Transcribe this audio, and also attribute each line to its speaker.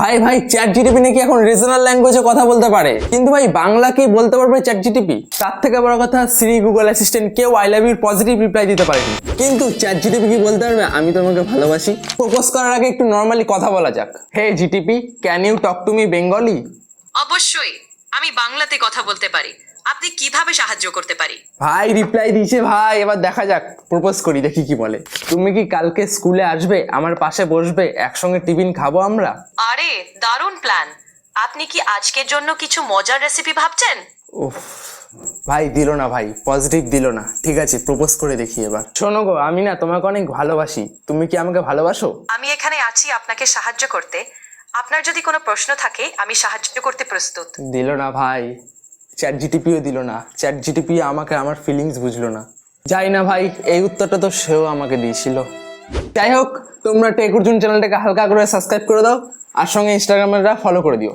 Speaker 1: ভাই ভাই chat GTP নাকি এখন রিজনাল ল্যাঙ্গুয়েজে কথা বলতে পারে, কিন্তু ভাই বাংলা কি বলতে পারবে চ্যাট জিটিপি? তার থেকে বড় কথা সিরি, গুগল অ্যাসিস্ট্যান্ট কেউ I love your positive reply দিতে পারেনি, কিন্তু চ্যাট জিটিপি কি বলতে পারবে আমি তোমাকে ভালোবাসি? প্রপোজ করার আগে একটু নর্মালি কথা বলা যাক। হে জিটিপি, can you talk to me Bengali?
Speaker 2: অবশ্যই, আমি বাংলাতে কথা বলতে পারি। আপনি কিভাবে সাহায্য করতে পারি?
Speaker 1: ভাই রিপ্লাই দিয়েছে ভাই, এবার দেখা যাক, প্রপোজ করি, দেখি কি বলে। তুমি কি কালকে স্কুলে আসবে, আমার পাশে বসবে, একসঙ্গে টিফিন খাবো আমরা?
Speaker 2: আরে দারুণ প্ল্যান। আপনি কি আজকের জন্য কিছু মজার রেসিপি ভাবছেন?
Speaker 1: উফ, ভাই দিল না, ভাই পজিটিভ দিল না। ঠিক আছে, প্রপোজ করে দেখি এবার। শোনো গো, আমি না তোমাকে অনেক ভালোবাসি, তুমি কি আমাকে ভালোবাসো?
Speaker 2: আমি এখানে আছি আপনাকে সাহায্য করতে। আপনার যদি কোনো প্রশ্ন থাকে আমি সাহায্য করতে প্রস্তুত।
Speaker 1: দিল না ভাই, চ্যাট জিটিপিও দিল না। চ্যাট জিটিপি আমাকে আমার ফিলিংস বুঝলো না। যাই না ভাই, এই উত্তরটা তো সেও আমাকে দিয়েছিল। যাই হোক, তোমরা টেক অর্জুন চ্যানেলটাকে হালকা করে সাবস্ক্রাইব করে দাও, আর সঙ্গে ইনস্টাগ্রামেরা ফলো করে দিও।